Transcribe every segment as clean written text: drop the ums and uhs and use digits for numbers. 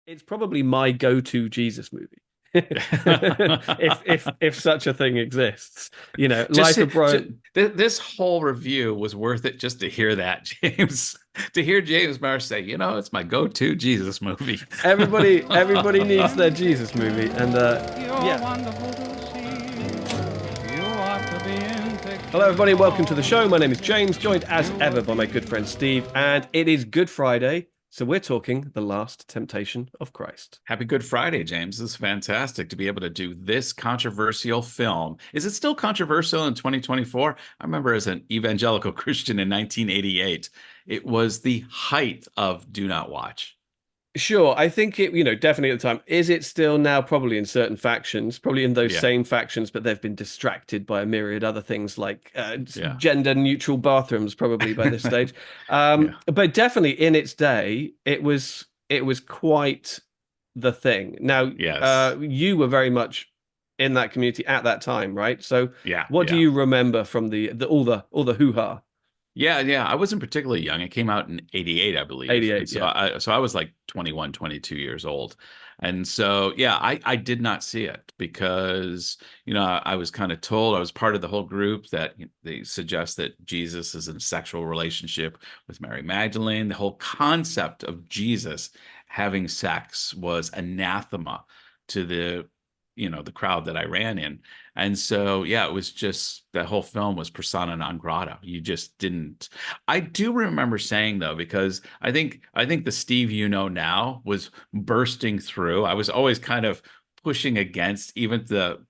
It's probably my go-to Jesus movie. If such a thing exists, Just, Life of Brian. this whole review was worth it just to hear that, James. To hear James Marsh say, it's my go-to Jesus movie. Everybody needs their Jesus movie, and You're yeah. wonderful to see. You ought to be in Hello, everybody. pictures Welcome to all the show. My over. name is James, joined as You ever ought by to my be good friend in Steve, and it is Good Friday, so we're talking the Last Temptation of Christ. Happy Good Friday, James. This is fantastic to be able to do this controversial film. Is it still controversial in 2024? I remember as an evangelical Christian in 1988, it was the height of do not watch. Sure, I think it, definitely at the time. Is it still now? Probably in certain factions, probably in those Yeah, same factions, but they've been distracted by a myriad other things like yeah, gender neutral bathrooms, probably by this stage. yeah. But definitely in its day, it was quite the thing. Now, Yes. you were very much in that community at that time, right? So, Yeah, what do yeah. you remember from the all the hoo-ha? Yeah, yeah. I wasn't particularly young. It came out in 88, I believe. And 88, so yeah. I was like 21, 22 years old. And so yeah, I did not see it because, I was kind of told I was part of the whole group that they suggest that Jesus is in a sexual relationship with Mary Magdalene. The whole concept of Jesus having sex was anathema to the crowd that I ran in. And so, yeah, it was just the whole film was persona non grata. You just didn't. I do remember saying though, because I think the Steve now was bursting through. I was always kind of pushing against even the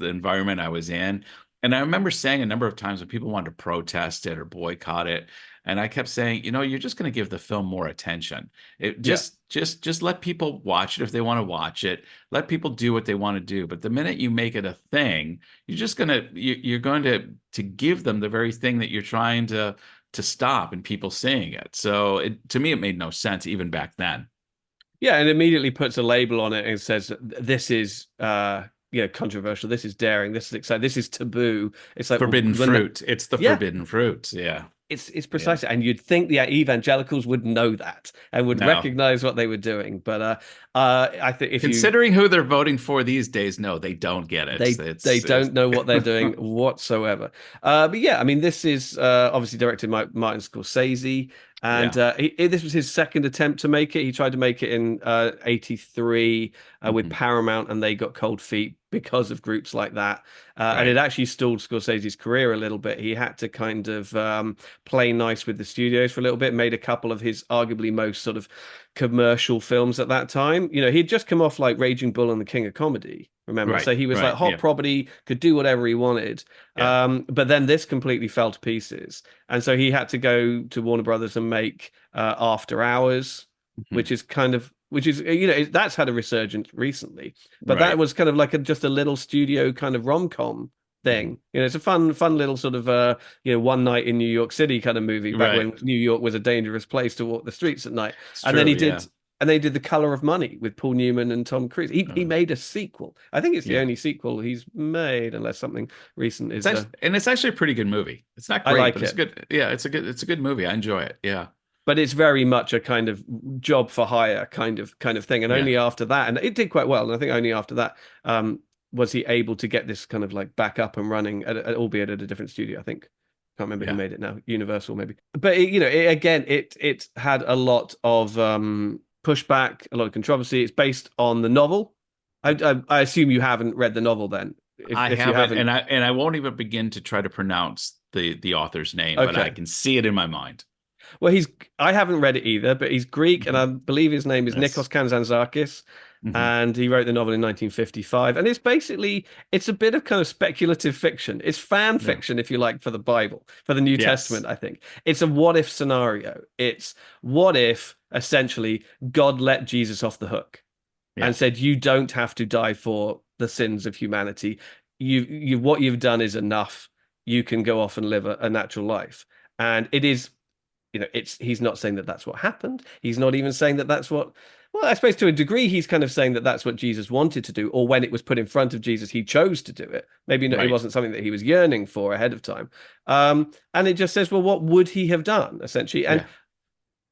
environment I was in. And I remember saying a number of times when people wanted to protest it or boycott it, and I kept saying, you're just going to give the film more attention. It Yeah. just let people watch it if they want to watch it. Let people do what they want to do. But the minute you make it a thing, you're going to give them the very thing that you're trying to stop and people seeing it. So to me, it made no sense even back then. Yeah, and immediately puts a label on it and says this is controversial, this is daring, this is exciting, this is taboo. It's like, well, Forbidden fruit. It's the yeah, forbidden fruit. Yeah. it's Yeah. precisely, and you'd think the evangelicals would know that and would No. recognize what they were doing. But I think if you Considering who they're voting for these days, no, they don't get it. they It's don't know what they're doing whatsoever. But yeah, I mean, this is obviously directed by Martin Scorsese, and yeah. this was his second attempt to make it. He tried to make it in '83 with Mhm. Paramount, and they got cold feet because of groups like that. And it Right. actually stalled Scorsese's career a little bit. He had to kind of play nice with the studios for a little bit, made a couple of his arguably most sort of commercial films at that time. He'd just come off like Raging Bull and the King of Comedy, remember? Right. So he was like Right. hot Yeah. property, could do whatever he wanted. Yeah. But then this completely fell to pieces. And so he had to go to Warner Brothers and make After Hours, Mhm. which is that's had a resurgence recently. But that Right. was kind of like just a little studio kind of rom-com Mhm. thing. It's a fun little sort of one night in New York City kind of movie back Right. when New York was a dangerous place to walk the streets at night. It's And then true. he Yeah. did and they did The Color of Money with Paul Newman and Tom Cruise. He Uh, made a sequel. I think it's the yeah. only sequel he's made, unless something recent It's is. actually, and it's actually a pretty good movie. It's not I great, like but it's it, good. Yeah, it's a good movie. I enjoy it. Yeah. but it's very much a kind of job for hire kind of thing. And Yeah. only after that, and it did quite well. And I think only after that was he able to get this kind of like back up and running, albeit at a different studio. I think can't remember who Yeah. made it now, Universal maybe. But again, it had a lot of pushback, a lot of controversy. It's based on the novel. I assume you haven't read the novel then. I If you haven't, haven't, and I won't even begin to try to pronounce the author's name, but I okay. can see it in my mind. Well, I haven't read it either, but he's Greek, and Mhm. I believe his name is Nikos Yes. Kazantzakis, Hmm. and he wrote the novel in 1955. And it's a bit of kind of speculative fiction. It's fan Yeah. fiction, if you like, for the Bible, for the New Yes. Testament, I think. It's a what if scenario. It's what if essentially God let Jesus off the hook Yeah. and said, "You don't have to die for the sins of humanity. What you've done is enough. You can go off and live a natural life." And it is, he's not saying that that's what happened. He's not even saying that that's what, well, I suppose to a degree he's kind of saying that that's what Jesus wanted to do, or when it was put in front of Jesus he chose to do it. Maybe it Right. wasn't something that he was yearning for ahead of time. And it just says, well, what would he have done essentially? And Yeah.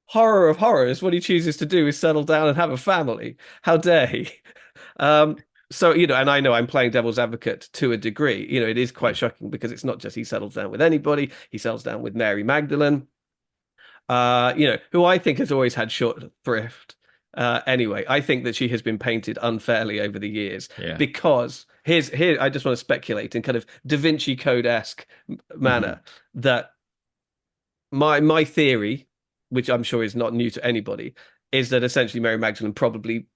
horror of horrors, what he chooses to do is settle down and have a family. How dare he? Um, so, and I know I'm playing devil's advocate to a degree. It is quite shocking because it's not just he settles down with anybody, he settles down with Mary Magdalene, who I think has always had short thrift. Anyway, I think that she has been painted unfairly over the years Yeah. because here I just want to speculate in kind of Da Vinci Code-esque Hmm. manner that my theory, which I'm sure is not new to anybody, is that essentially Mary Magdalene probably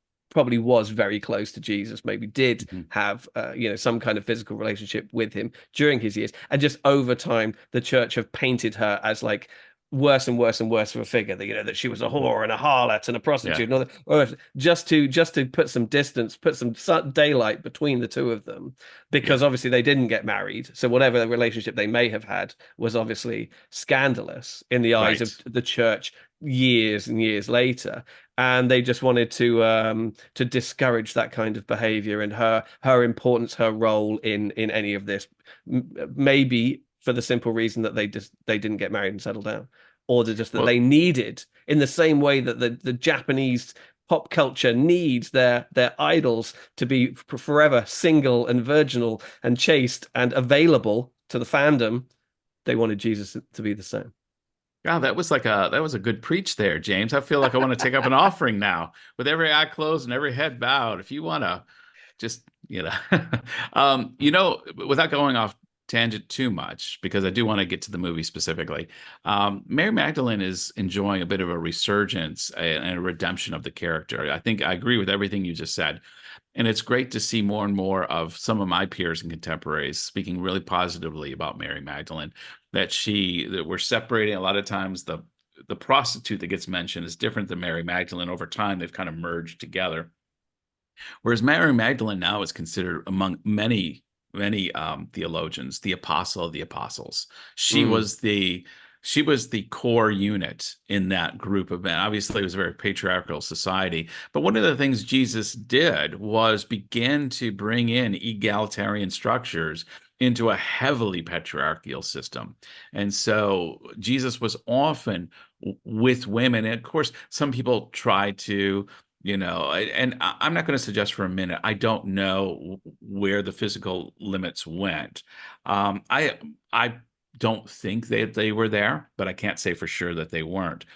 was very close to Jesus, maybe did Hmm. have some kind of physical relationship with him during his years, and just over time the church have painted her as like worse and worse and worse of a figure, that she was a whore and a harlot and a Yeah. prostitute and all that, or just to put some distance, put some daylight between the two of them, because Yeah. obviously they didn't get married, so whatever relationship they may have had was obviously scandalous in the eyes of Right. the church years and years later, and they just wanted to discourage that kind of behavior and her importance, her role in any of this. Maybe for the simple reason that they didn't get married and settle down, or just that they Well, needed, in the same way that the Japanese pop culture needs their idols to be forever single and virginal and chaste and available to the fandom. They wanted Jesus to be the same. God, that was a good preach there, James. I feel like I want to take up an offering now with every eye closed and every head bowed. If you want to just, without going off tangent too much, because I do want to get to the movie specifically. Mary Magdalene is enjoying a bit of a resurgence and a redemption of the character. I think I agree with everything you just said. And it's great to see more and more of some of my peers and contemporaries speaking really positively about Mary Magdalene, that we're separating a lot of times the prostitute that gets mentioned is different than Mary Magdalene. Over time, they've kind of merged together. Whereas Mary Magdalene now is considered among many theologians the apostle of the apostles. She Mm. was the she was the core unit in that group of men. Obviously, it was a very patriarchal society. But one of the things Jesus did was begin to bring in egalitarian structures into a heavily patriarchal system. And so Jesus was often with women. And of course, some people try to and I'm not going to suggest for a minute. I don't know where the physical limits went. I don't think they were there, but I can't say for sure that they weren't.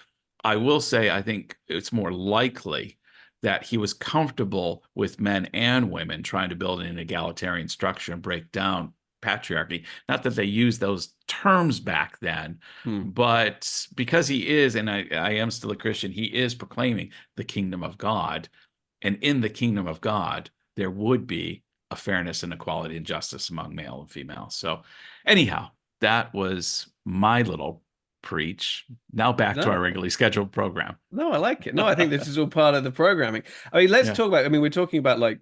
I will say I think it's more likely that he was comfortable with men and women trying to build an egalitarian structure and break down patriarchy. Not that they used those terms back then, Mm. but because he is, and I am still a Christian, he is proclaiming the kingdom of God. And in the kingdom of God, there would be a fairness and equality and justice among male and female. So, anyhow, that was my little preach. Now back to our No. regularly scheduled program. No, I like it. No, I think this is all part of the programming. I mean, let's Yeah. talk about, I mean, we're talking about like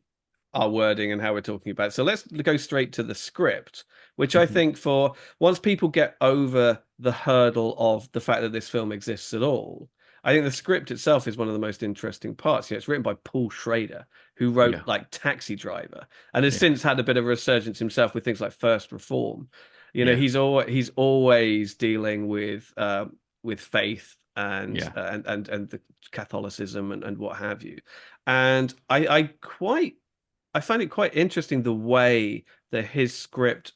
our wording and how we're talking about it. So let's go straight to the script, which I Mhm. think for once people get over the hurdle of the fact that this film exists at all, I think the script itself is one of the most interesting parts. It's written by Paul Schrader, who wrote Yeah. like Taxi Driver and has Yeah. since had a bit of a resurgence himself with things like First Reform. Yeah. He's always dealing with faith Yeah. and the Catholicism and what have you. And I find it quite interesting the way that his script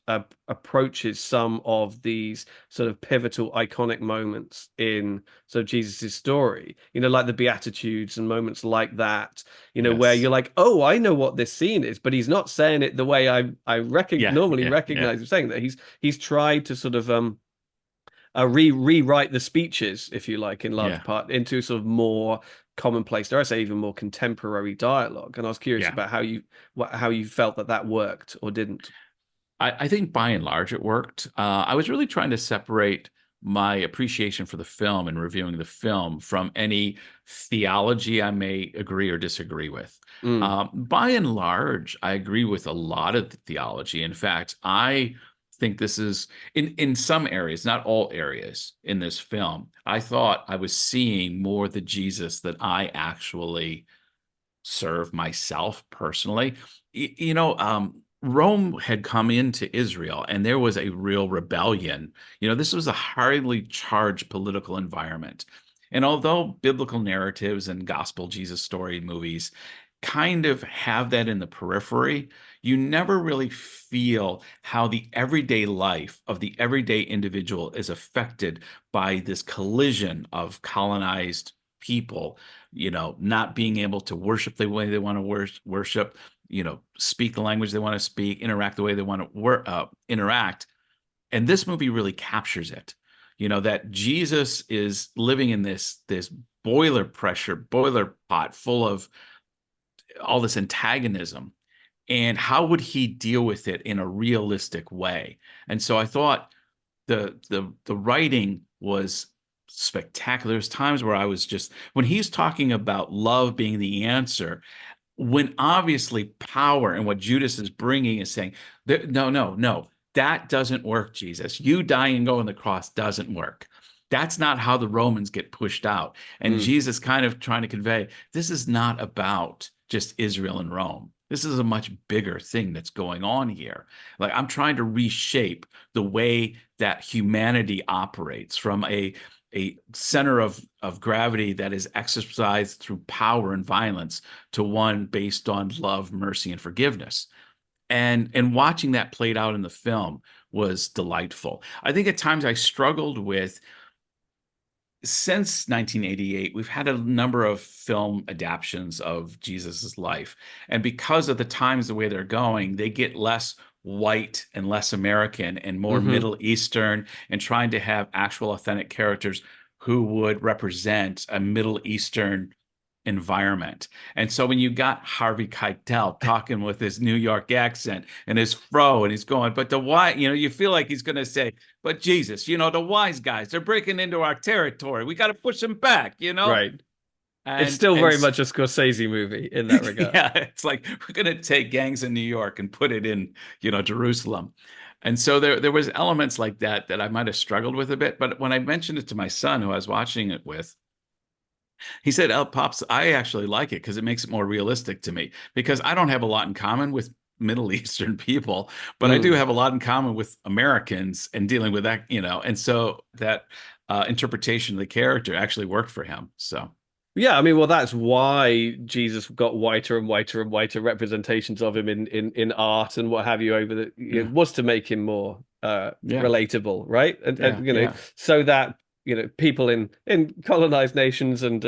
approaches some of these sort of pivotal, iconic moments in sort of Jesus's story. Like the Beatitudes and moments like that. Where Yes. you're like, oh, I know what this scene is, but he's not saying it the way I Yeah. normally Yeah. Yeah. recognize him saying that. He's tried to sort of rewrite the speeches, if you like, in large Yeah. part into sort of more commonplace, dare I say, even more contemporary dialogue. And I was curious Yeah. about how you felt that worked or didn't. I think by and large it worked. I was really trying to separate my appreciation for the film and reviewing the film from any theology I may agree or disagree with. Mm. By and large, I agree with a lot of the theology. In fact, I think this is in some areas, not all areas in this film. I thought I was seeing more the Jesus that I actually serve myself personally. Rome had come into Israel and there was a real rebellion. This was a highly charged political environment. And although biblical narratives and gospel Jesus story movies kind of have that in the periphery, you never really feel how the everyday life of the everyday individual is affected by this collision of colonized people, not being able to worship the way they want to worship, speak the language they want to speak, interact the way they want to interact. And this movie really captures it. That Jesus is living in this boiler pot full of all this antagonism, and how would he deal with it in a realistic way? And so I thought the writing was spectacular. There's times where I was just, when he's talking about love being the answer, when obviously power and what Judas is bringing is saying, no, no, no, that doesn't work, Jesus. You dying and going on the cross doesn't work. That's not how the Romans get pushed out. And Mm. Jesus kind of trying to convey, this is not about just Israel and Rome. This is a much bigger thing that's going on here. Like, I'm trying to reshape the way that humanity operates from a center of gravity that is exercised through power and violence to one based on love, mercy, and forgiveness. And watching that played out in the film was delightful. I think at times I struggled with, since 1988, we've had a number of film adaptations of Jesus's life. And because of the times, the way they're going, they get less white and less American and more Hmm. Middle Eastern, and trying to have actual authentic characters who would represent a Middle Eastern environment. And so when you got Harvey Keitel talking with his New York accent and his fro, and he's going, but the why, you feel like he's going to say, but Jesus, the wise guys, they're breaking into our territory. We got to push them back. Right. It's And still and very much a Scorsese movie in that regard. yeah, it's like we're going to take gangs in New York and put it in, Jerusalem. And so there was elements like that I might have struggled with a bit. But when I mentioned it to my son, who I was watching it with, he said, "Oh, Pops, I actually like it because it makes it more realistic to me. Because I don't have a lot in common with Middle Eastern people, but I do Mm. have a lot in common with Americans and dealing with that, And so that interpretation of the character actually worked for him. So, Yeah, I mean, well, that's why Jesus got whiter and whiter and whiter representations of him in art and what have you over it yeah, was to make him more yeah, relatable, right? yeah, And yeah, so that people in colonized nations and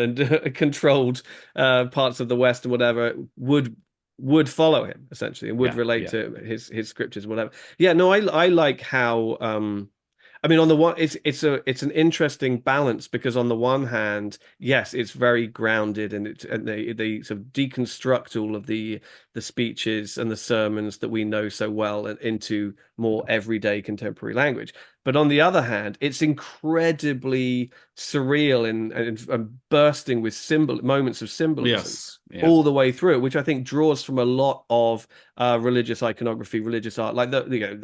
controlled parts of the West and whatever would follow him essentially and would yeah, relate yeah, to his scriptures, whatever. Yeah, no, I like how I mean, on the one, it's an interesting balance because on the one hand, yes, it's very grounded and they sort of deconstruct all of the speeches and the sermons that we know so well into more everyday contemporary language. But on the other hand, it's incredibly surreal and bursting with moments of symbolism yes, yeah, all the way through, which I think draws from a lot of religious iconography, religious art. Like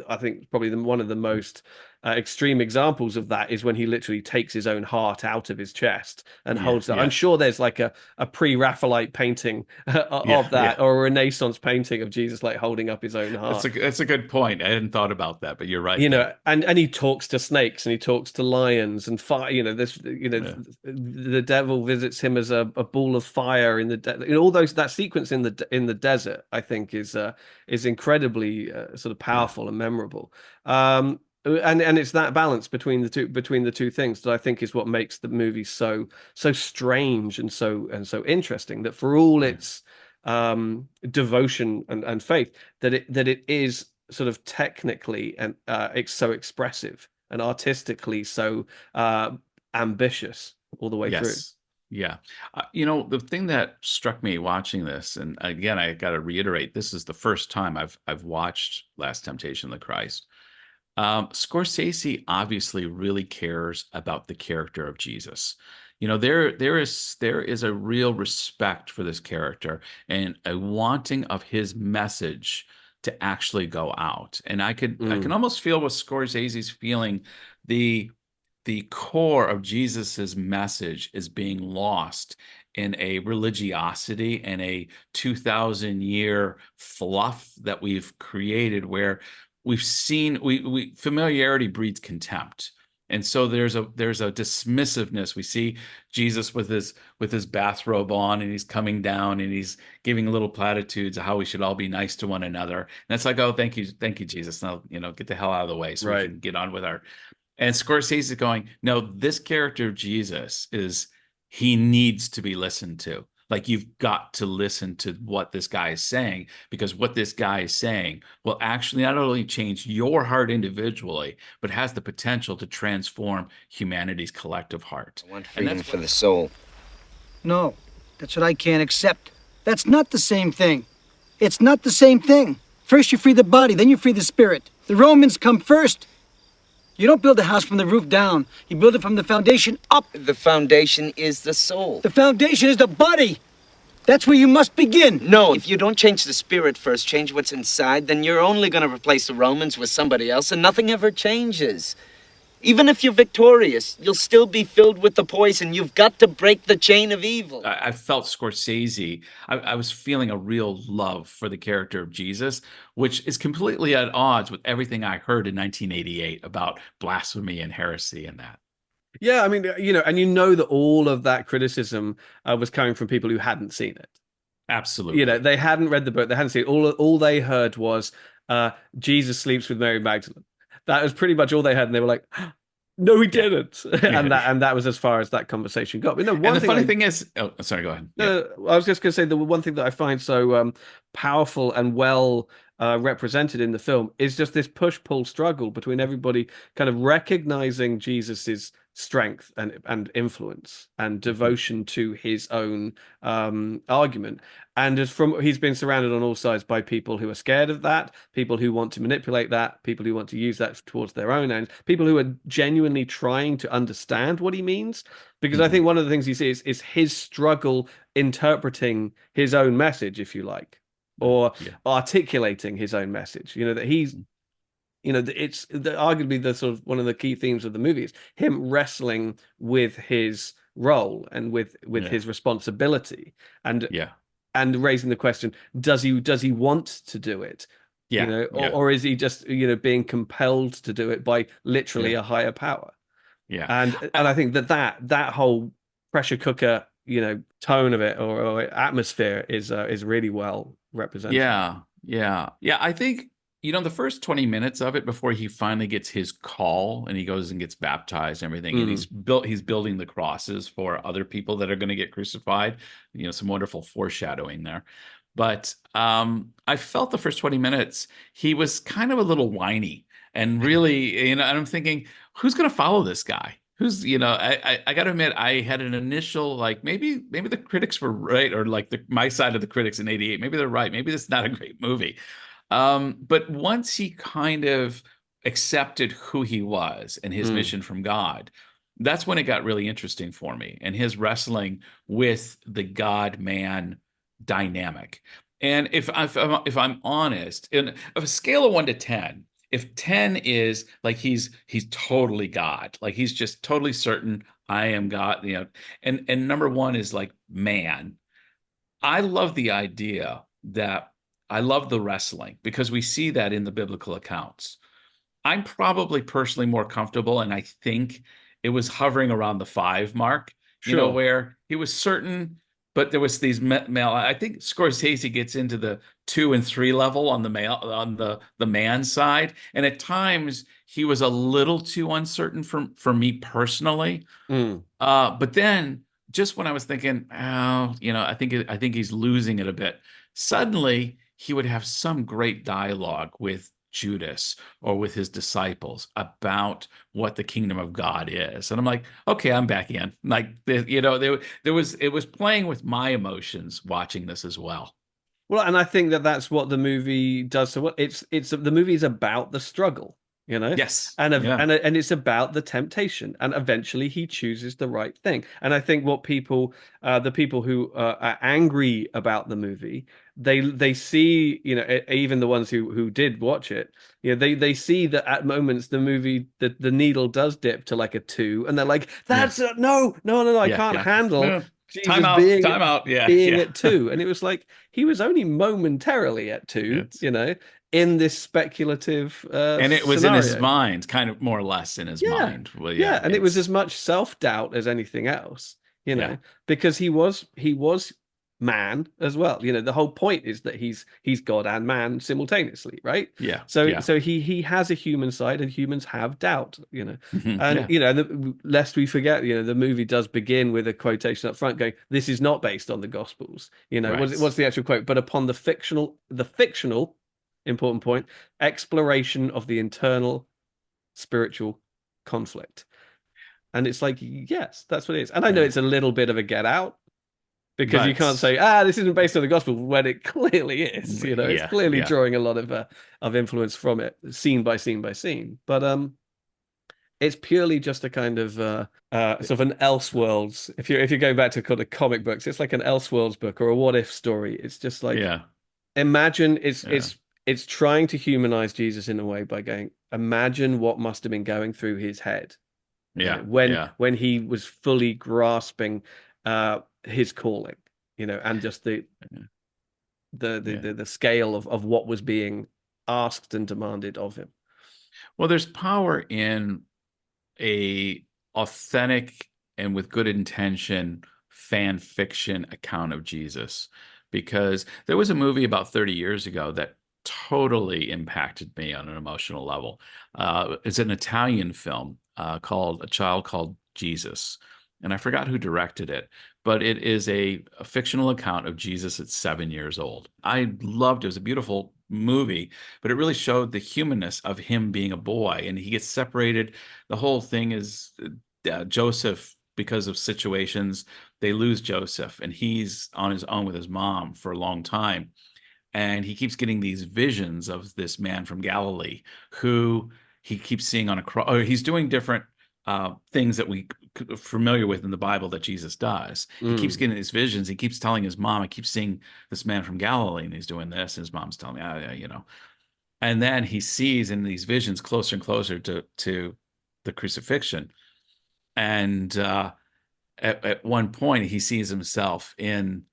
I think probably one of the most extreme examples of that is when he literally takes his own heart out of his chest and yeah, holds that. I'm yeah, sure there's like a pre-Raphaelite painting yeah, of yeah. that, or a Renaissance painting of Jesus like holding up his own That's heart. a good point. I hadn't thought about that, but you're right there. And he talks to snakes and he talks to lions and fire. Yeah, The devil visits him as a ball of fire in the all those that sequence in the desert. I think is incredibly sort of yeah, powerful and memorable. And it's that balance between the two things that I think is what makes the movie so strange and so interesting. That for all yeah, its devotion and faith, that it is sort of technically and it's so expressive and artistically so ambitious all the way through. yes, yeah. The thing that struck me watching this, and again, I got to reiterate, this is the first time I've watched Last Temptation of the Christ. Scorsese obviously really cares about the character of Jesus. There is a real respect for this character and a wanting of his message to actually go out. And I can Mm, almost feel what Scorsese's feeling, the the core of Jesus's message is being lost in a religiosity and a 2,000-year fluff that we've created, where we've seen we familiarity breeds contempt. And so there's a dismissiveness. We see Jesus with his bathrobe on, and he's coming down, and he's giving little platitudes of how we should all be nice to one another. And it's like, oh, thank you, Jesus. Now, get the hell out of the way so we Right. can get on with our. And Scorsese is going, no, this character of Jesus he needs to be listened to. Like, you've got to listen to what this guy is saying, because what this guy is saying will actually not only change your heart individually, but has the potential to transform humanity's collective heart. I want freedom for the soul. No, that's what I can't accept. That's not the same thing. It's not the same thing. First you free the body, then you free the spirit. The Romans come first. You don't build a house from the roof down. You build it from the foundation up. The foundation is the soul. The foundation is the body. That's where you must begin. No, if you don't change the spirit first, change what's inside, then you're only going to replace the Romans with somebody else, and nothing ever changes. Even if you're victorious, you'll still be filled with the poison. You've got to break the chain of evil. I felt Scorsese. I was feeling a real love for the character of Jesus, which is completely at odds with everything I heard in 1988 about blasphemy and heresy and that. Yeah, I mean, and that all of that criticism was coming from people who hadn't seen it. Absolutely. They hadn't read the book, they hadn't seen it. All they heard was Jesus sleeps with Mary Magdalene. That was pretty much all they had, and they were like, "No, he didn't." and that was as far as that conversation got. But no, and the funny thing is, oh, sorry, go ahead. I was just going to say the one thing that I find so powerful and well represented in the film is just this push-pull struggle between everybody kind of recognizing Jesus's strength and influence and devotion to his own argument, and he's been surrounded on all sides by people who are scared of that, people who want to manipulate that, people who want to use that towards their own ends, people who are genuinely trying to understand what he means, because I think one of the things you see is his struggle interpreting his own message, if you like, or articulating his own message. That he's it's arguably the sort of one of the key themes of the movie is him wrestling with his role and with his responsibility, and raising the question, does he want to do it? Or is he just being compelled to do it by literally a higher power? And I think that whole pressure cooker tone of it, or atmosphere is really well represented. I think the first 20 minutes of it, before he finally gets his call and he goes and gets baptized and everything, and he's building the crosses for other people that are going to get crucified. Some wonderful foreshadowing there. But I felt the first 20 minutes he was kind of a little whiny, and really, and I'm thinking, who's going to follow this guy? Who's, I got to admit, I had an initial, like, maybe the critics were right, or like my side of the critics in '88, maybe they're right. Maybe this is not a great movie. But once he kind of accepted who he was and his mission from God, that's when it got really interesting for me, and his wrestling with the God-man dynamic. And if I'm honest, in a scale of 1 to 10, if 10 is like he's totally God, like he's just totally certain I am God, and number 1 is like man, I love the idea that I love the wrestling, because we see that in the biblical accounts. I'm probably personally more comfortable, and I think it was hovering around the 5 mark, where he was certain, but there was these male. I think Scorsese gets into the 2 and 3 level on the man side, and at times he was a little too uncertain for me personally. But then, just when I was thinking, I think he's losing it a bit, suddenly he would have some great dialogue with Judas or with his disciples about what the kingdom of God is. And I'm like, okay, I'm back in. Like, it was playing with my emotions watching this as well. Well, and I think that's what the movie does. So it's the movie is about the struggle, Yes. and it's about the temptation, and eventually he chooses the right thing. And I think what the people who are angry about the movie, they see, even the ones who did watch it, they see that at moments the movie, the needle does dip to like a 2, and they're like, that's no, I can't handle Jesus time out. Yeah, being yeah. at two. And it was like he was only momentarily at two, It's, you know, in this speculative and it was in his scenario. mind, kind of more or less in his Yeah. mind. Well, Yeah. yeah, And it was as much self-doubt as anything else, you yeah, know, because he was man as well. You know, the whole point is that he's God and man simultaneously, right? yeah, So yeah, so he has a human side, and humans have doubt, you know. And yeah, you know, lest we forget, you know, the movie does begin with a quotation up front going, "This is not based on the Gospels." You know, right. what's the actual quote? But upon the fictional, important point, exploration of the internal spiritual conflict. And it's like, yes, that's what it is. And I know Yeah. it's a little bit of a get out because you can't But say, this isn't based on the gospel when it clearly is. You know, it's yeah, clearly yeah, drawing a lot of influence from it, scene by scene by scene. But it's purely just a kind of sort of an Elseworlds. If you're going back to kind of comic books, it's like an Elseworlds book or a what if story. It's just like yeah, imagine it's yeah, it's it's trying to humanize Jesus in a way by going, imagine what must have been going through his head, you know, yeah, when yeah, when he was fully grasping his calling, you know, and just yeah. the scale of what was being asked and demanded of him. Well, there's power in a authentic and with good intention fan fiction account of Jesus, because there was a movie about 30 years ago that totally impacted me on an emotional level. It's an Italian film called A Child Called Jesus. And I forgot who directed it, but it is a fictional account of Jesus at 7 years old. I loved it. It was a beautiful movie, but it really showed the humanness of him being a boy. And he gets separated. The whole thing is Joseph, because of situations, they lose Joseph, and he's on his own with his mom for a long time. And he keeps getting these visions of this man from Galilee who he keeps seeing on a cross. Or he's doing different things that we familiar with in the Bible that Jesus does. He keeps Mm. getting these visions. He keeps telling his mom, "I keep seeing this man from Galilee, and he's doing this." And his mom's telling me, "Oh, yeah, you know." And then he sees in these visions closer and closer to the crucifixion. And at one point, he sees himself in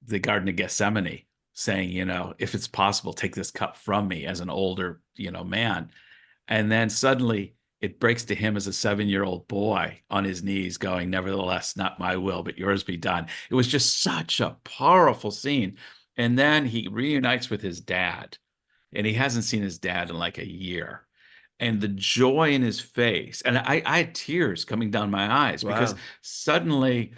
the Garden of Gethsemane saying, you know, if it's possible, take this cup from me as an older, you know, man. And then suddenly it breaks to him as a 7-year-old boy on his knees going, nevertheless, not my will, but yours be done. It was just such a powerful scene. And then he reunites with his dad, and he hasn't seen his dad in like a year. And the joy in his face, and I had tears coming down my eyes because Wow. suddenly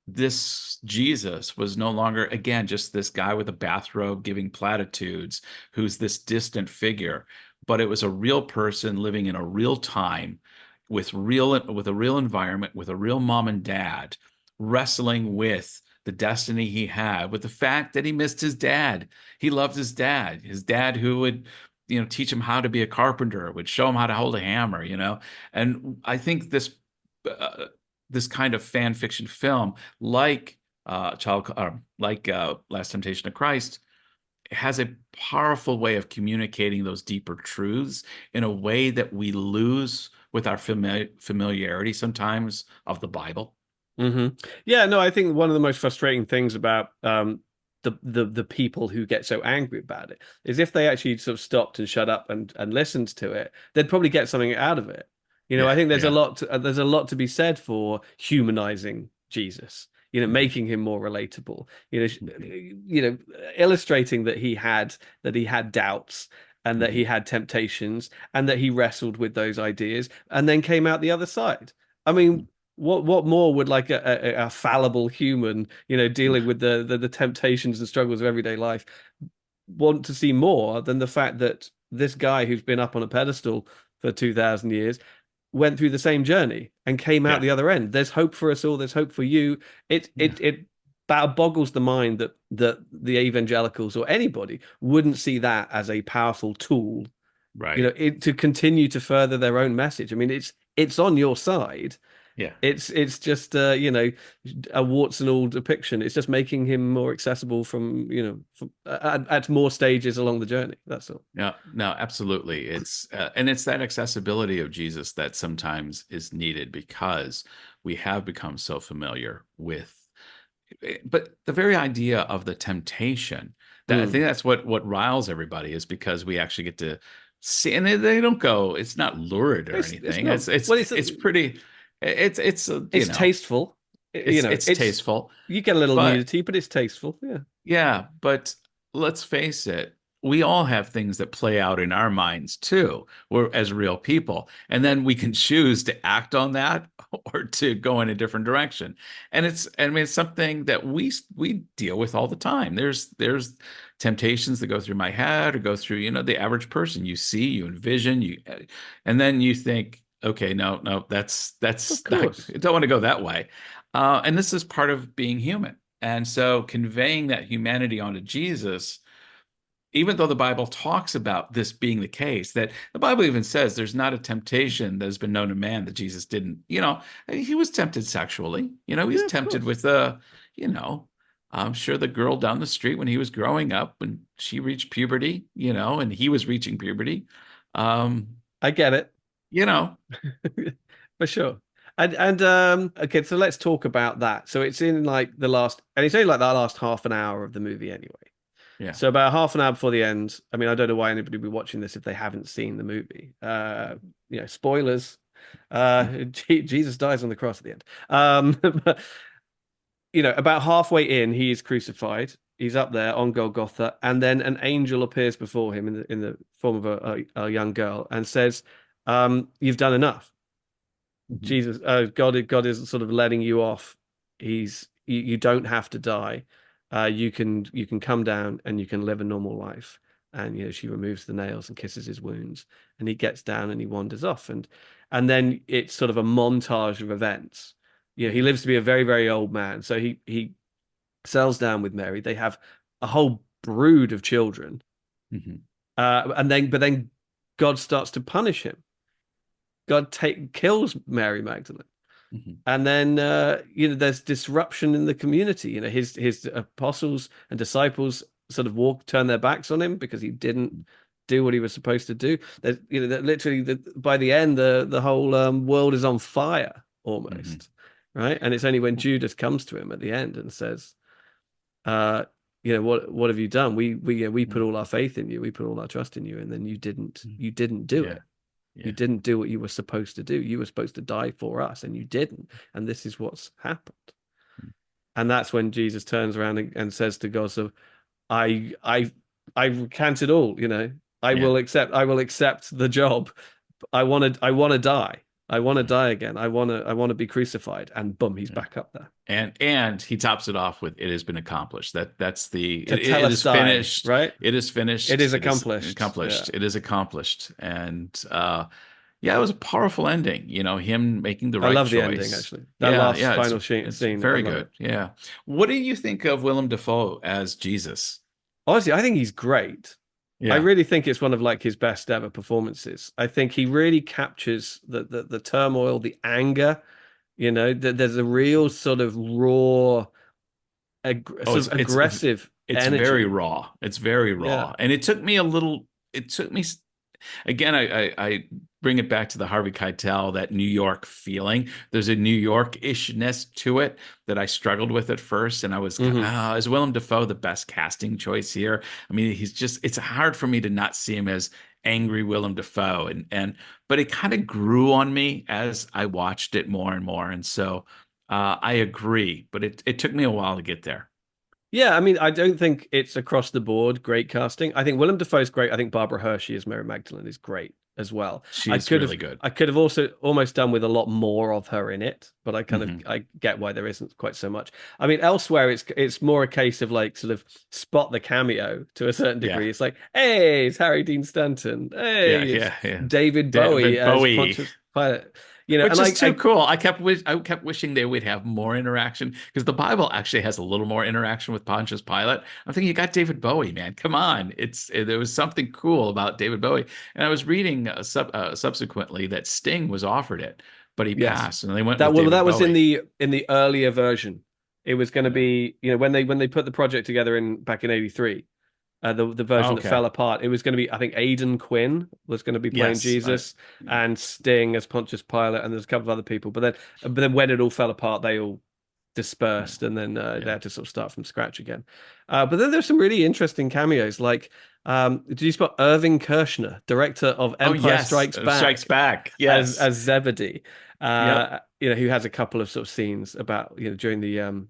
this Jesus was no longer, again, just this guy with a bathrobe giving platitudes who's this distant figure, but it was a real person living in a real time with a real environment, with a real mom and dad, wrestling with the destiny he had, with the fact that he missed his dad. He loved his dad who would, you know, teach him how to be a carpenter, would show him how to hold a hammer, you know. And I think this kind of fan fiction film, like Last Temptation of Christ, has a powerful way of communicating those deeper truths in a way that we lose with our familiarity sometimes of the Bible. Hmm. Yeah, no, I think one of the most frustrating things about the people who get so angry about it is if they actually sort of stopped and shut up and listened to it, they'd probably get something out of it. You know, I Yeah, think yeah, there's a lot to be said for humanizing Jesus. You know, mhm, making him more relatable. You know, mhm, illustrating that he had doubts and that mhm, he had temptations and that he wrestled with those ideas and then came out the other side. I mean, what more would like a fallible human, you know, mhm. dealing with the temptations and struggles of everyday life want to see more than the fact that this guy who's been up on a pedestal for 2000 years went through the same journey and came out Yeah, the other end. There's hope for us all. There's hope for you. It yeah, it it boggles the mind that the evangelicals or anybody wouldn't see that as a powerful tool, you right. know, to continue to further their own message. I mean, it's on your side. Yeah. It's just you know, a warts and all depiction. It's just making him more accessible from, you know, at more stages along the journey. That's all. No, no, absolutely. And it's that accessibility of Jesus that sometimes is needed because we have become so familiar with but the very idea of the temptation, that I Mm. think that's what riles everybody, is because we actually get to see, and they don't go, it's not lurid or It's anything. not, It's well, it's pretty, it's you it's know, tasteful. You know, it's tasteful, you get a little but nudity, but it's tasteful. Yeah. yeah, but let's face it, we all have things that play out in our minds too. We're as real people. And then we can choose to act on that or to go in a different direction. And I mean, it's something that we deal with all the time. There's temptations that go through my head or go through, the average person. You see, you envision, and then you think, okay, no, Of that's not, course. I don't want to go that way. And this is part of being human. And so conveying that humanity onto Jesus, even though the Bible talks about this being the case, that the Bible even says there's not a temptation that has been known to man that Jesus didn't, he was tempted sexually. He was Yeah, of tempted course. with you know, I'm sure the girl down the street when he was growing up, when she reached puberty, and he was reaching puberty. Um, I get it. you know, For sure. And okay, so let's talk about that. So it's in like the last, and it's only like the last half an hour of the movie anyway. yeah. So about half an hour before the end, I mean, I don't know why anybody would be watching this if they haven't seen the movie. Spoilers. Jesus dies on the cross at the end. But, about halfway in, he is crucified. He's up there on Golgotha, and then an angel appears before him in the form of a young girl and says, "You've done enough." Mhm. Jesus, God is sort of letting you off. You don't have to die. You can come down and you can live a normal life. And she removes the nails and kisses his wounds, and he gets down and he wanders off, and then it's sort of a montage of events. He lives to be a very, very old man, so he settles down with Mary. They have a whole brood of children, Mhm. but then God starts to punish him. God kills Mary Magdalene. Mhm. And then there's disruption in the community. His apostles and disciples sort of turn their backs on him because he didn't do what he was supposed to do. That literally by the end the whole world is on fire Mhm. almost, right? And it's only when Judas comes to him at the end and says, what have you done? We put Mhm. all our faith in you, we put all our trust in you, and then you didn't do Yeah. it. You Yeah. didn't do what you were supposed to do. You were supposed to die for us, and you didn't. And this is what's happened. And that's when Jesus turns around and says to God, "So I recant it all. Yeah. I will accept the job. I want to die. I want to Yeah. die again. I want to be crucified." And boom, he's Yeah. back up there. And he tops it off with, "It has been accomplished." That's To tell it us is die, finished. right? It is It finished. is It is accomplished. Yeah. accomplished. It is accomplished. And yeah, it was a powerful ending. Him making the I right love the ending, choice. actually. That Yeah, last yeah, final it's scene, I very love good. it. Yeah. What do you think of Willem Dafoe as Jesus? Honestly, I think he's great. I Yeah. really think it's one of like his best ever performances. I think he really captures the turmoil, the anger. That there's a real sort of raw, Oh, sort of aggressive it's very energy. raw. It's very Yeah. raw. And it took me a little, it took me again, I bring it back to the Harvey Keitel, that New York feeling. There's a New York-ishness to it that I struggled with at first, and I was, Hmm. is Willem Dafoe the best casting choice here? I mean, it's hard for me to not see him as angry Willem Dafoe, but it kind of grew on me as I watched it more and more, and so I agree, but it took me a while to get there. Yeah, I mean, I don't think it's across the board great casting. I think Willem Dafoe's great. I think Barbara Hershey as Mary Magdalene is great as well. I She's could have really good. I could have also almost done with a lot more of her in it, but Hmm. I get why there isn't quite so much. I mean, elsewhere it's more a case of like sort of spot the cameo to a certain Yeah. degree. It's like, hey, it's Harry Dean Stanton. Yeah, Hey, it's yeah, yeah. David Bowie David as Bowie, Pontius Pilate. which And is I, too I cool. I kept wishing they would have more interaction, because the Bible actually has a little more interaction with Pontius Pilate. I'm thinking, you got David Bowie, man. Come on. There was something cool about David Bowie. And I was reading subsequently that Sting was offered it, but he yes, passed, and they went that with well, David that was in Bowie. the earlier version. It was going to Yeah. be, when they put the project together in back in '83, the version that Okay. fell apart. It was going to be, I think, Aidan Quinn was going to be playing Yes. Jesus, Yeah. and Sting as Pontius Pilate, and there's a couple of other people. But then when it all fell apart, they all dispersed, and then they Yeah. had to sort of start from scratch again. But then there's some really interesting cameos, like did you spot Irving Kershner, director of Oh Empire yes, Strikes Strikes Back, Back. Yes. as Zebedee? Yep. Who has a couple of sort of scenes about during the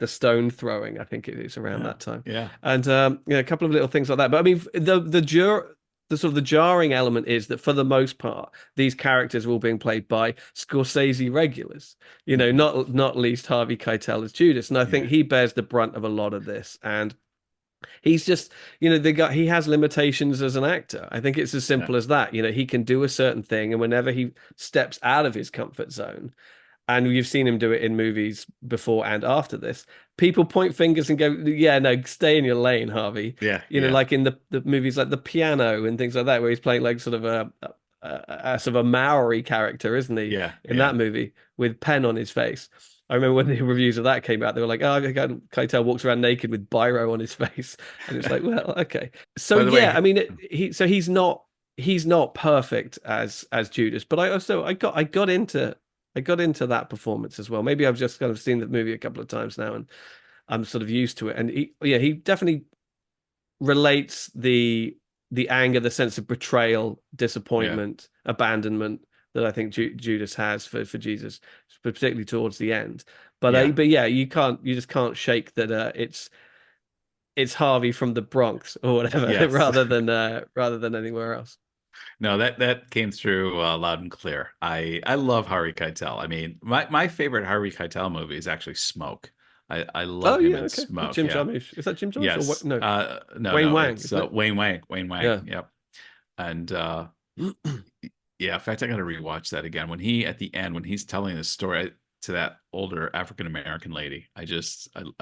stone throwing. I think it is around Yeah. that time, Yeah. and a couple of little things like that. But I mean, the sort of the jarring element is that for the most part, these characters are all being played by Scorsese regulars. Mhm. Not least Harvey Keitel as Judas, and I think Yeah. he bears the brunt of a lot of this. And he's just, he has limitations as an actor. I think it's as Yeah. simple as that. He can do a certain thing, and whenever he steps out of his comfort zone, and you've seen him do it in movies before and after this, people point fingers and go, yeah, no, stay in your lane, Harvey. Yeah. Yeah. Like in the movies like The Piano and things like that, where he's playing like sort of a sort of a Maori character, isn't he, Yeah. in that Yeah. movie with pen on his face. I remember when the reviews of that came out, they were like, "Oh, Keitel walks around naked with biro on his face," and it's like, well, okay. So By the yeah, I way, mean, he's not perfect as Judas, but I got into that performance as well. Maybe I've just kind of seen the movie a couple of times now, and I'm sort of used to it. And he definitely relates the anger, the sense of betrayal, yeah. disappointment, abandonment that I think Judas has for Jesus, particularly towards the end. But Yeah. yeah, you just can't shake that it's Harvey from the Bronx or whatever, Yes. rather than anywhere else. No, that came through loud and clear. I love Harvey Keitel. I mean, my favorite Harvey Keitel movie is actually Smoke. I Oh love him yeah, in okay. With Smoke. Jim Yeah. Jarmusch. Is that Jim Jarmusch or what? Yes. No, No, Wayne no, Wang, it's isn't it? Wayne Wang. Wayne Wang. Yeah. Yep. And yeah, in fact, I got to rewatch that again. When he at the end, when he's telling the story to that older African American lady, I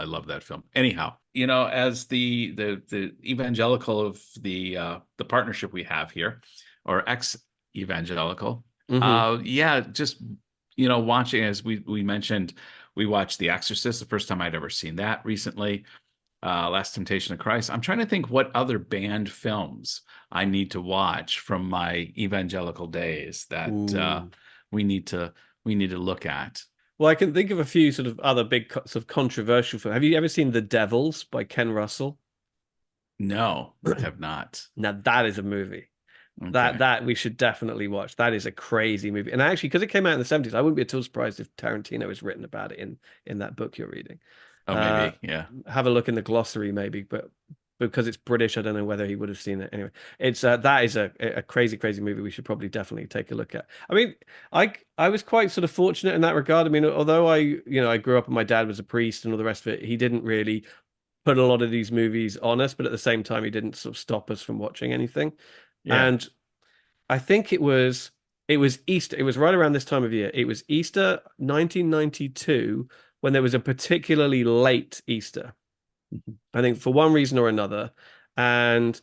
love that film. Anyhow, as the evangelical of the partnership we have here, or ex evangelical, Hmm. yeah, just watching, as we mentioned, we watched The Exorcist, the first time I'd ever seen that recently. Last Temptation of Christ. I'm trying to think what other banned films I need to watch from my evangelical days that Ooh. we need to look at. Well, I can think of a few sort of other big sort of controversial films. Have you ever seen The Devils by Ken Russell? No, I have not. Now that is a movie that Okay. that we should definitely watch. That is a crazy movie, and actually, because it came out in the '70s, I wouldn't be at all surprised if Tarantino has written about it in that book you're reading. Oh, Uh, maybe. Yeah. have a look in the glossary, maybe, but because it's British, I don't know whether he would have seen it. Anyway, it's that is a crazy, crazy movie. We should probably definitely take a look at. I mean, I was quite sort of fortunate in that regard. I mean, although I grew up and my dad was a priest and all the rest of it, he didn't really put a lot of these movies on us, but at the same time, he didn't sort of stop us from watching anything. Yeah. And I think it was Easter. It was right around this time of year. It was Easter 1992 when there was a particularly late Easter. I think for one reason or another, and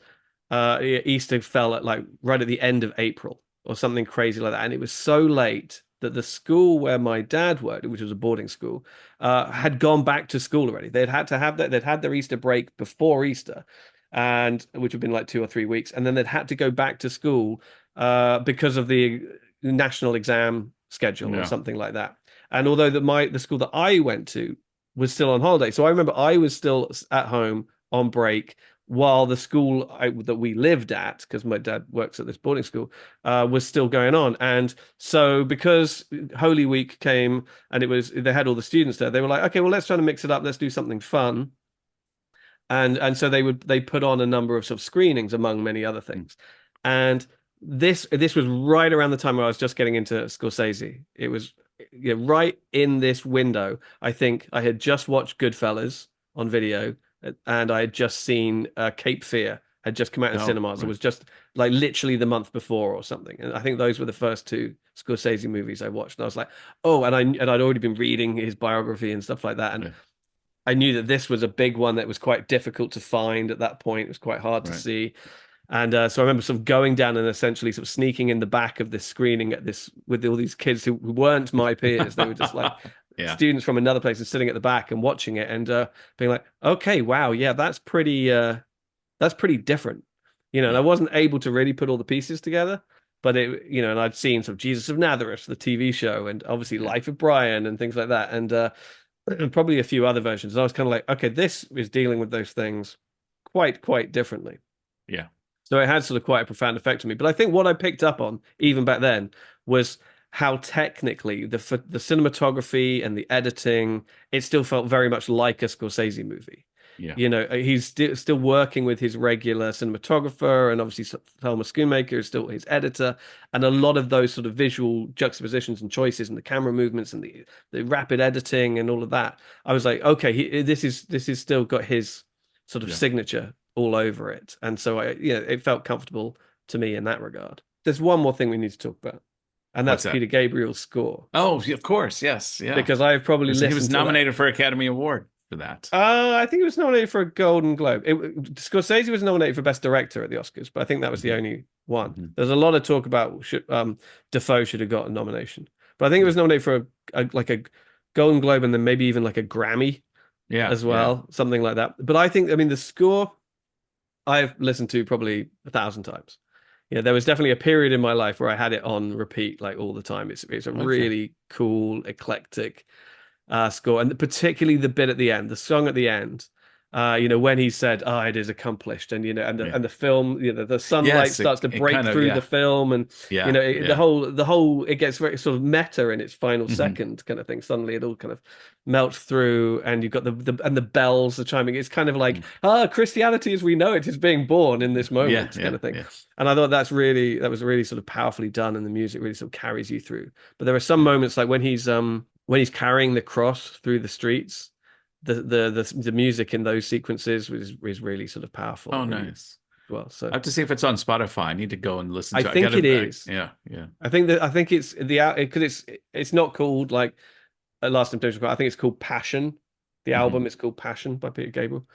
Easter fell at like right at the end of April or something crazy like that, and it was so late that the school where my dad worked, which was a boarding school, had gone back to school already. They'd had to have that. They'd had their Easter break before Easter, and which had been like 2 or 3 weeks, and then they'd had to go back to school because of the national exam schedule or Yeah. something like that. And although the school that I went to was still on holiday. So I remember I was still at home on break while the school that we lived at, because my dad works at this boarding school, was still going on. And so because Holy Week came and they had all the students there, they were like, okay, well, let's try to mix it up. Let's do something fun. And so they put on a number of sort of screenings among many other things. And this was right around the time where I was just getting into Scorsese. It was right in this window. I think I had just watched Goodfellas on video, and I had just seen Cape Fear had just come out in Oh, cinemas. It right. was just like literally the month before or something. And I think those were the first two Scorsese movies I watched. And I was like, oh, and I'd already been reading his biography and stuff like that. And Yeah. I knew that this was a big one that was quite difficult to find at that point. It was quite hard to Right. see. And so I remember sort of going down and essentially sort of sneaking in the back of this screening at this with all these kids who weren't my peers. They were just like Yeah. students from another place and sitting at the back and watching it and being like, okay, wow, yeah, that's pretty different. And I Yeah. wasn't able to really put all the pieces together, but and I'd seen sort of Jesus of Nazareth, the TV show, and obviously Yeah. Life of Brian and things like that. And and probably a few other versions. And I was kind of like, okay, this is dealing with those things quite differently. Yeah. So it had sort of quite a profound effect on me. But I think what I picked up on even back then was how technically the cinematography and the editing, it still felt very much like a Scorsese movie. Yeah. You know, he's still working with his regular cinematographer, and obviously Thelma Schoonmaker is still his editor, and a lot of those sort of visual juxtapositions and choices, and the camera movements, and the rapid editing, and all of that. I was like, okay, this is still got his sort of Yeah. signature all over it, and so it felt comfortable to me in that regard. There's one more thing we need to talk about, and What's that's that? Peter Gabriel's score, Oh, of course. Yes. Yeah. because I've probably He was listened to that. nominated for Academy Award for that. I think he was nominated for a Golden Globe. Scorsese was nominated for Best Director at the Oscars, but I think that was the Mhm. only one. Mhm. There's a lot of talk about Defoe should have got a nomination, but I think it was nominated for like a Golden Globe and then maybe even like a Grammy Yeah. as Yeah. well, something like that. But I think, I mean, the score I've listened to probably 1,000 times. There was definitely a period in my life where I had it on repeat like all the time. It's a Okay. really cool, eclectic score, and particularly the bit at the end, the song at the end. When he said, "Ah, it is accomplished," and Yeah. and the film, the sunlight Yes. starts to It break kind of, through the yeah. film, and Yeah. the Yeah. whole it gets very sort of meta in its final Mhm. second kind of thing. Suddenly, it all kind of melts through, and you've got the bells are chiming. It's kind of like, Mm. Christianity as we know it is being born in this Yeah. moment, kind Yeah. of thing. Yeah. And I thought that was really sort of powerfully done, and the music really sort of carries you through. But there are some Yeah. moments like when he's carrying the cross through the streets, the music in those sequences is really sort of powerful Oh, really nice. well. I So have to see if it's on Spotify. I need to go and listen I to it. I think gotta, it is. yeah. Yeah. I think it's because it's not called like a Last Temptation. I think it's called Passion. The Mhm. album is called Passion by Peter Gabriel.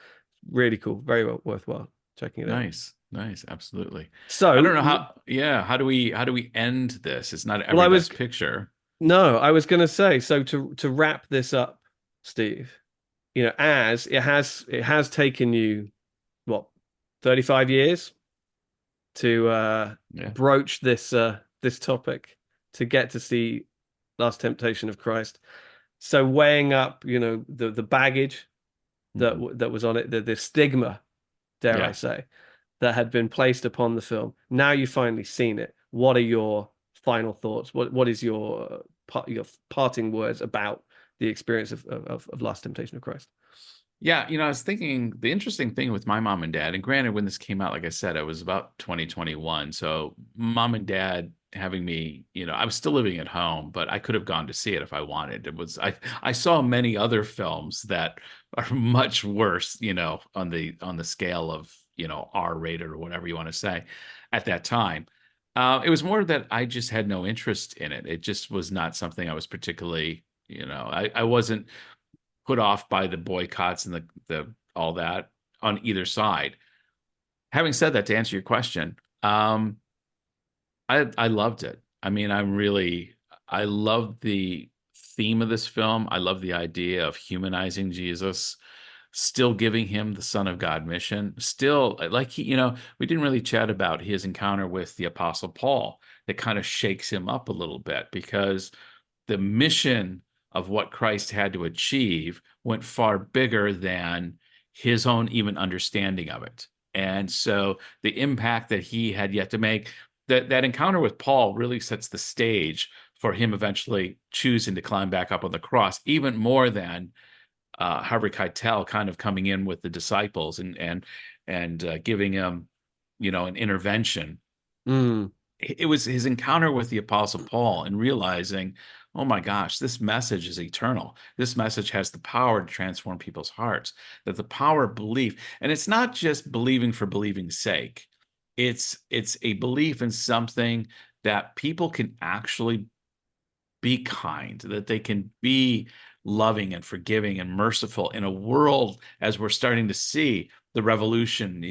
Really cool, very well worthwhile checking it out. Nice. Nice. Absolutely. I don't So, know how, yeah. How do we end this? It's not well, every best picture. no, I was going to say, so to wrap this up, Steve, as it has taken you what 35 years to Yeah. broach this topic, to get to see Last Temptation of Christ. So weighing up, the baggage Mhm. that was on it, the stigma, dare I Yeah. say, that had been placed upon the film. Now you've finally seen it. What are your final thoughts? What is your parting words about the experience of Last Temptation of Christ? Yeah, I was thinking the interesting thing with my mom and dad, and granted, when this came out, like I said, it was about 2021. So mom and dad having me, I was still living at home, but I could have gone to see it if I wanted. I saw many other films that are much worse, on the scale of, R rated or whatever you want to say at that time. It was more that I just had no interest in it. It just was not something I was particularly, I wasn't put off by the boycotts and the all that on either side. Having said that, to answer your question, I loved it. I mean, I love the theme of this film. I love the idea of humanizing Jesus, still giving him the Son of God mission. Still, like we didn't really chat about his encounter with the Apostle Paul. That kind of shakes him up a little bit because the mission of what Christ had to achieve went far bigger than his own even understanding of it. And so the impact that he had yet to make, that encounter with Paul really sets the stage for him eventually choosing to climb back up on the cross, even more than Harvey Keitel kind of coming in with the disciples and giving him, an intervention. Mm, It was his encounter with the Apostle Paul and realizing, oh my gosh, this message is eternal. This message has the power to transform people's hearts, that the power of belief, and it's not just believing for believing's sake. It's a belief in something that people can actually be kind, that they can be loving and forgiving and merciful in a world as we're starting to see the revolution.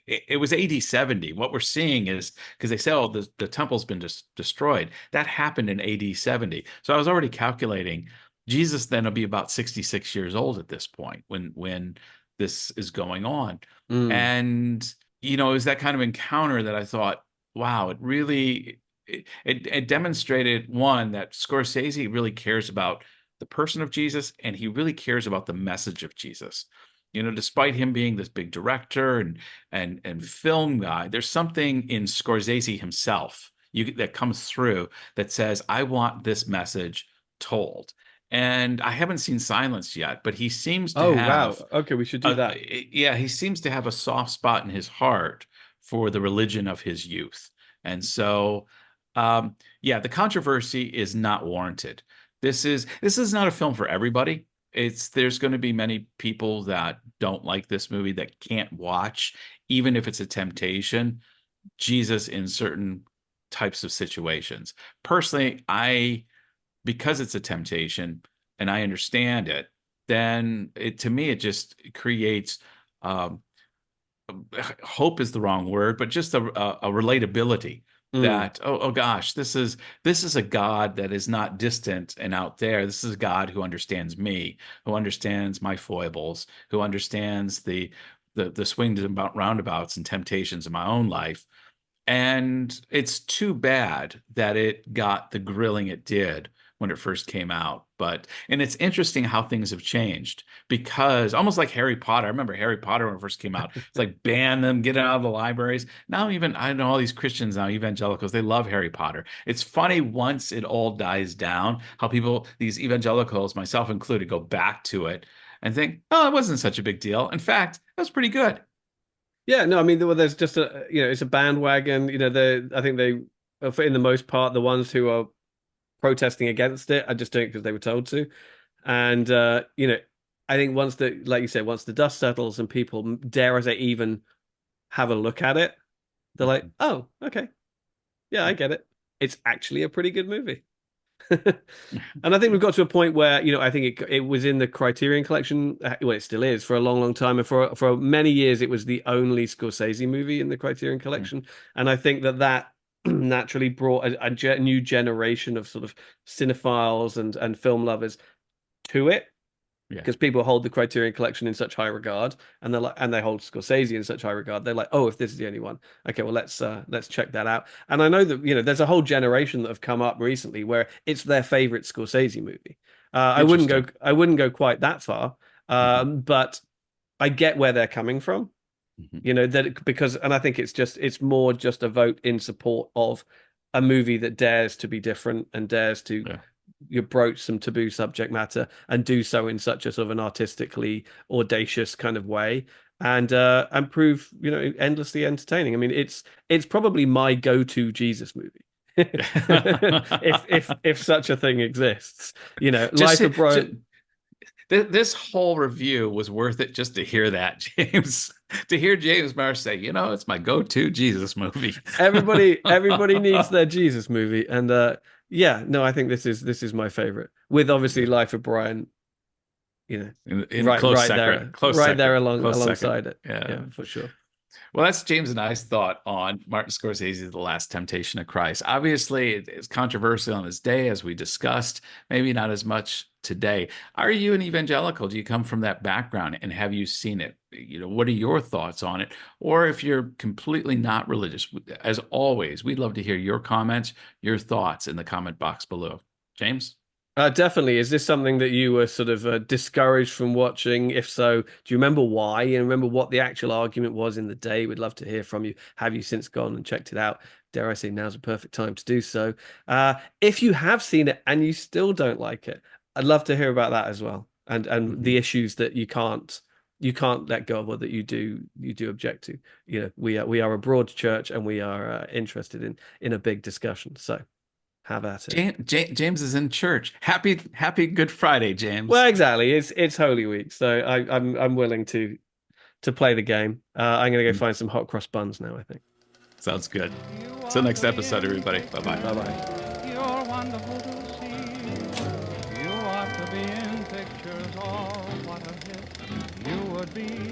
It was AD 70. What we're seeing is because they say, oh, the temple's been destroyed. That happened in AD 70. So I was already calculating Jesus then will be about 66 years old at this point when this is going on. mm, And, it was that kind of encounter that I thought, wow, it really it demonstrated one that Scorsese really cares about the person of Jesus, and he really cares about the message of Jesus. Despite him being this big director and film guy, there's something in Scorsese himself that comes through that says, I want this message told. And I haven't seen Silence yet, but he seems to Oh, have wow. Okay, we should do that. he seems to have a soft spot in his heart for the religion of his youth. And so, the controversy is not warranted. This is not a film for everybody. There's going to be many people that don't like this movie, that can't watch, even if it's a temptation, Jesus in certain types of situations. Personally, because it's a temptation and I understand it, then to me, it just creates, hope is the wrong word, but just a relatability that, oh gosh, this is a God that is not distant and out there. This is a God who understands me, who understands my foibles, who understands the swings and roundabouts and temptations in my own life. And it's too bad that it got the grilling it did when it first came out. And it's interesting how things have changed, because almost like Harry Potter. I remember Harry Potter when it first came out. It's like, ban them, get it out of the libraries. Now, even I know all these Christians now, evangelicals, they love Harry Potter. It's funny once it all dies down, how people, these evangelicals, myself included, go back to it and think, oh, it wasn't such a big deal. In fact, it was pretty good. Yeah, no, I mean, there's just it's a bandwagon. I think they, in the most part, the ones who are protesting against it are just doing it because they were told to. And I think like you said, once the dust settles and people, dare I say, even have a look at it, they're like, oh, okay, yeah, I get it. It's actually a pretty good movie. And I think we've got to a point where, I think it was in the Criterion Collection. Well, it still is for a long, long time. And for many years, it was the only Scorsese movie in the Criterion Collection. And I think that naturally brought a new generation of sort of cinephiles and film lovers to it. Because people hold the Criterion Collection in such high regard, and they hold Scorsese in such high regard. They're like, oh, if this is the only one, okay, well, let's check that out. And I know that there's a whole generation that have come up recently where it's their favorite Scorsese movie. I wouldn't go quite that far, but I get where they're coming from. And I think it's more just a vote in support of a movie that dares to be different and dares to. You broach some taboo subject matter and do so in such a sort of an artistically audacious kind of way, and prove endlessly entertaining. I mean, it's probably my go-to Jesus movie. if such a thing exists, Life of Brian. This whole review was worth it just to hear that, James. To hear James Marsh say, it's my go-to Jesus movie. Everybody needs their Jesus movie, and I think this is my favorite, with obviously Life of Brian, in close second, there alongside it. Yeah, for sure. Well, that's James and I's thought on Martin Scorsese's The Last Temptation of Christ. Obviously, it's controversial on his day, as we discussed, maybe not as much today. Are you an evangelical? Do you come from that background, and have you seen it? What are your thoughts on it? Or if you're completely not religious, as always, we'd love to hear your comments, your thoughts in the comment box below. James? Definitely. Is this something that you were sort of discouraged from watching? If so, do you remember why? And remember what the actual argument was in the day? We'd love to hear from you. Have you since gone and checked it out? Dare I say, now's a perfect time to do so. If you have seen it and you still don't like it, I'd love to hear about that as well. And the issues that you can't let go of, or that you do object to. We are a broad church, and we are interested in a big discussion. So. How about it? James is in church. Happy Good Friday, James. Well, exactly. It's Holy Week, so I'm willing to play the game. I'm gonna go find some hot cross buns now, I think. Sounds good. Till next episode, everybody. Bye-bye. Bye-bye. You're wonderful to see. You ought to be in pictures. Oh, what a hit you would be.